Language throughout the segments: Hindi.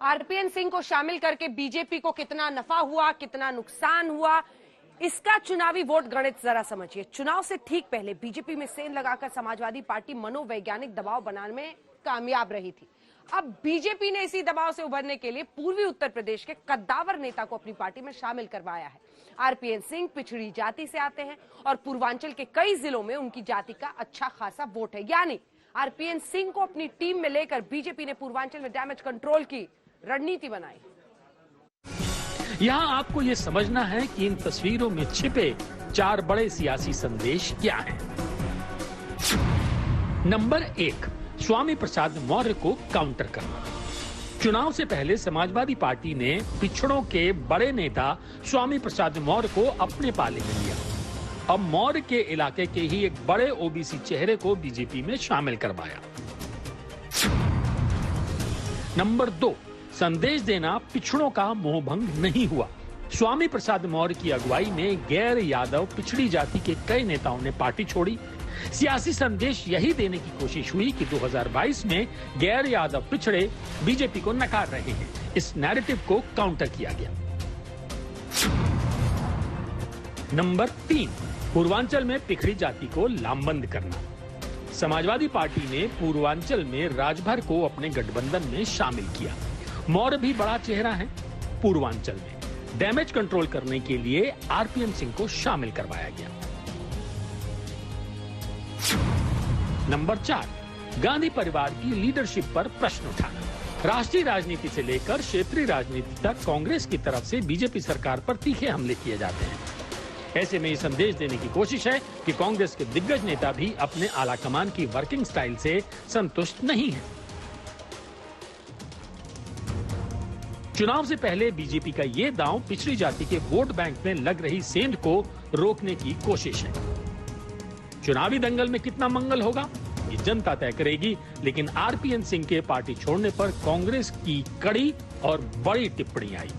आरपीएन सिंह को शामिल करके बीजेपी को कितना नफा हुआ, कितना नुकसान हुआ, इसका चुनावी वोट गणित जरा समझिए। चुनाव से ठीक पहले बीजेपी में सेंध लगाकर समाजवादी पार्टी मनोवैज्ञानिक दबाव बनाने में कामयाब रही थी। अब बीजेपी ने इसी दबाव से उभरने के लिए पूर्वी उत्तर प्रदेश के कद्दावर नेता को अपनी पार्टी में शामिल करवाया है। आरपीएन सिंह पिछड़ी जाति से आते हैं और पूर्वांचल के कई जिलों में उनकी जाति का अच्छा खासा वोट है। यानी आरपीएन सिंह को अपनी टीम में लेकर बीजेपी ने पूर्वांचल में डैमेज कंट्रोल की रणनीति बनाई। यहाँ आपको ये समझना है कि इन तस्वीरों में छिपे 4 बड़े सियासी संदेश क्या हैं। नंबर 1, स्वामी प्रसाद मौर्य को काउंटर करना। चुनाव से पहले समाजवादी पार्टी ने पिछड़ों के बड़े नेता स्वामी प्रसाद मौर्य को अपने पाले में लिया। अब मौर्य के इलाके के ही एक बड़े ओबीसी चेहरे को बीजेपी में शामिल करवाया। नंबर 2, संदेश देना पिछड़ों का मोहभंग नहीं हुआ। स्वामी प्रसाद मौर्य की अगुवाई में गैर यादव पिछड़ी जाति के कई नेताओं ने पार्टी छोड़ी। सियासी संदेश यही देने की कोशिश हुई कि 2022 में गैर यादव पिछड़े बीजेपी को नकार रहे हैं। इस नैरेटिव को काउंटर किया गया। नंबर 3, पूर्वांचल में पिछड़ी जाति को लामबंद करना। समाजवादी पार्टी ने पूर्वांचल में राजभर को अपने गठबंधन में शामिल किया। मौर्य भी बड़ा चेहरा है। पूर्वांचल में डैमेज कंट्रोल करने के लिए आरपीएन सिंह को शामिल करवाया गया। नंबर 4, गांधी परिवार की लीडरशिप पर प्रश्न उठाना। राष्ट्रीय राजनीति से लेकर क्षेत्रीय राजनीति तक कांग्रेस की तरफ से बीजेपी सरकार पर तीखे हमले किए जाते हैं। ऐसे में ये संदेश देने की कोशिश है कि कांग्रेस के दिग्गज नेता भी अपने आला कमान की वर्किंग स्टाइल से संतुष्ट नहीं है। चुनाव से पहले बीजेपी का ये दांव पिछड़ी जाति के वोट बैंक में लग रही सेंध को रोकने की कोशिश है। चुनावी दंगल में कितना मंगल होगा ये जनता तय करेगी, लेकिन आरपीएन सिंह के पार्टी छोड़ने पर कांग्रेस की कड़ी और बड़ी टिप्पणी आई।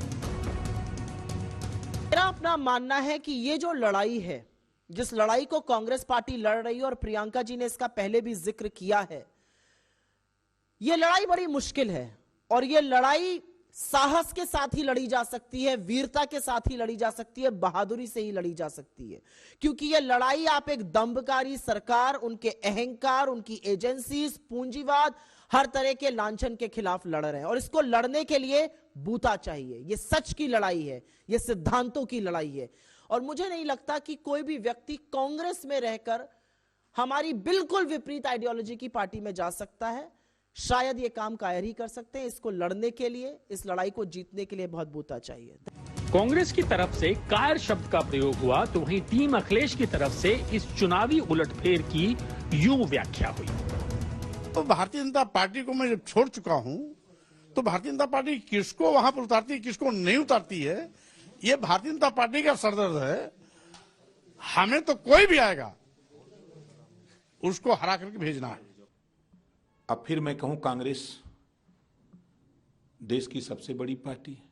मेरा अपना मानना है कि ये जो लड़ाई है, जिस लड़ाई को कांग्रेस पार्टी लड़ रही है, और प्रियंका जी ने इसका पहले भी जिक्र किया है, ये लड़ाई बड़ी मुश्किल है और ये लड़ाई साहस के साथ ही लड़ी जा सकती है, वीरता के साथ ही लड़ी जा सकती है, बहादुरी से ही लड़ी जा सकती है। क्योंकि ये लड़ाई आप एक दंभकारी सरकार, उनके अहंकार, उनकी एजेंसीज, पूंजीवाद, हर तरह के लांछन के खिलाफ लड़ रहे हैं और इसको लड़ने के लिए बूता चाहिए। ये सच की लड़ाई है, ये सिद्धांतों की लड़ाई है और मुझे नहीं लगता कि कोई भी व्यक्ति कांग्रेस में रहकर हमारी बिल्कुल विपरीत आइडियोलॉजी की पार्टी में जा सकता है। शायद ये काम कायर ही कर सकते हैं। इसको लड़ने के लिए, इस लड़ाई को जीतने के लिए बहुत बूता चाहिए। कांग्रेस की तरफ से कायर शब्द का प्रयोग हुआ तो वहीं टीम अखिलेश की तरफ से इस चुनावी उलटफेर की यूं व्याख्या हुई। तो भारतीय जनता पार्टी को मैं जब छोड़ चुका हूं तो भारतीय जनता पार्टी किसको वहां पर उतारती है, किसको नहीं उतारती है, ये भारतीय जनता पार्टी का सरदर्द है। हमें तो कोई भी आएगा उसको हरा करके भेजना है। अब फिर मैं कहूं, कांग्रेस देश की सबसे बड़ी पार्टी है,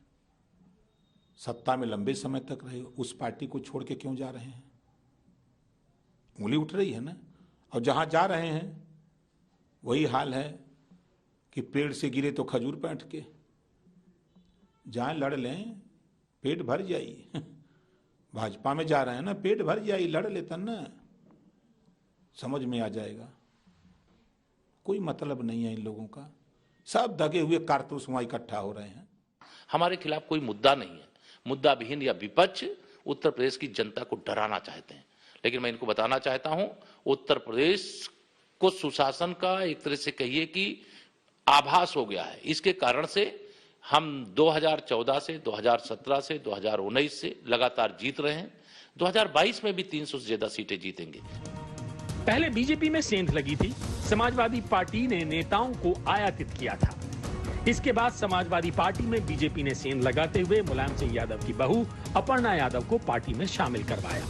सत्ता में लंबे समय तक रहे, उस पार्टी को छोड़ के क्यों जा रहे हैं? उंगली उठ रही है ना। और जहां जा रहे हैं वही हाल है कि पेड़ से गिरे तो खजूर पे अटके। जहां लड़ लें पेट भर जाई। भाजपा में जा रहे हैं ना, पेट भर जाई, लड़ लेता ना, समझ में आ जाएगा। कोई मतलब नहीं है इन लोगों का, सब दगे हुए कारतूस वहां इकट्ठा हो रहे हैं। हमारे खिलाफ कोई मुद्दा नहीं है। मुद्दा विहीन या विपक्ष उत्तर प्रदेश की जनता को डराना चाहते हैं, लेकिन मैं इनको बताना चाहता हूं, उत्तर प्रदेश को सुशासन का एक तरह से कहिए कि आभास हो गया है। इसके कारण से हम 2014 से 2017 से 2019 से लगातार जीत रहे हैं। 2022 में भी 300 से ज्यादा सीटें जीतेंगे। पहले बीजेपी में सेंध लगी थी, समाजवादी पार्टी ने नेताओं को आयातित किया था। इसके बाद समाजवादी पार्टी में बीजेपी ने सेंध लगाते हुए मुलायम सिंह यादव की बहू अपर्णा यादव को पार्टी में शामिल करवाया।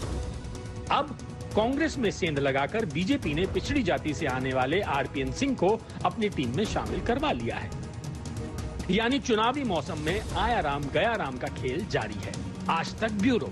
अब कांग्रेस में सेंध लगाकर बीजेपी ने पिछड़ी जाति से आने वाले आरपीएन सिंह को अपनी टीम में शामिल करवा लिया है। यानी चुनावी मौसम में आया राम गया राम का खेल जारी है। आज तक ब्यूरो।